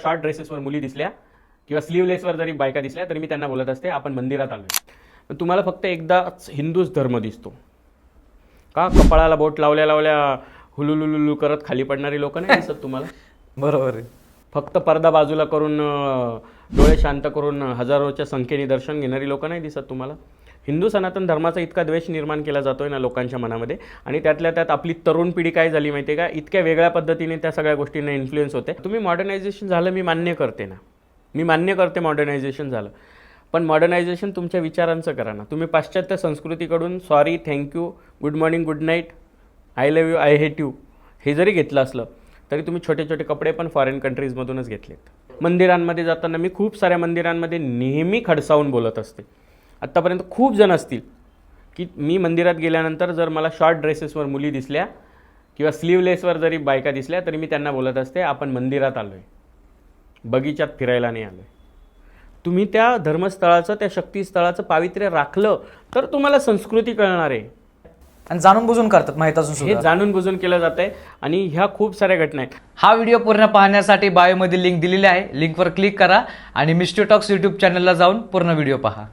Short ड्रेसेसवर मुली दिसल्या किंवा स्लीवलेसवर जरी बायका दिसल्या तरी मी त्यांना बोलत असते आपण मंदिरात आलोय. पण तुम्हाला फक्त एकदाच हिंदूच धर्म दिसतो का? कपाळाला बोट लावल्या लावल्या हुलुलुलुलु करत खाली पडणारी लोक नाही दिसत तुम्हाला? बरोबर आहे. फक्त पडदा बाजूला करून डोळे शांत करून हजारोच्या संख्येने दर्शन घेणारी लोक नाही दिसत तुम्हाला? हिंदू सनातन धर्माचा इतका द्वेष निर्माण केला जातोय ना लोकांच्या मनामध्ये, आणि त्यातल्या त्यात आपली तरुण पिढी काय झाली माहिती आहे का, इतक्या वेगळ्या पद्धतीने त्या सगळ्या गोष्टींना इन्फ्लुएन्स होते. तुम्ही मॉडर्नायझेशन झालं, मी मान्य करते ना, मी मान्य करते मॉडर्नायझेशन झालं, पण मॉडर्नायझेशन तुमच्या विचारांचं करा ना. तुम्ही पाश्चात्य संस्कृतीकडून sorry, thank you, good morning, good night, I love you, I hate you हे जरी घेतलं असलं तरी तुम्ही छोटे छोटे कपडे पण फॉरेन कंट्रीजमधूनच घेतलेत. मंदिरांमध्ये जाताना मी खूप साऱ्या मंदिरांमध्ये नेहमी खडसावून बोलत असते. आत्तापर्यंत खूप जण असतील की मी मंदिरात गेल्यानंतर जर मला शॉर्ट ड्रेसेसवर मुली दिसल्या किंवा स्लीवलेसवर जरी बायका दिसल्या तरी मी त्यांना बोलत असते आपण मंदिरात आलो आहे, बगीचात फिरायला नाही आलो आहे. तुम्ही त्या धर्मस्थळाचं, त्या शक्तीस्थळाचं पावित्र्य राखलं तर तुम्हाला संस्कृती कळणार आहे. आणि जाणून बुजून करतात माहित असून हे सुद्धा. जाणून बुजून केलं जात आहे आणि ह्या खूप साऱ्या घटना आहेत. हा व्हिडिओ पूर्ण पाहण्यासाठी बायोमध्ये लिंक दिलेली आहे, लिंकवर क्लिक करा आणि मिस्टर टॉक्स यूट्यूब चॅनलला जाऊन पूर्ण व्हिडिओ पहा.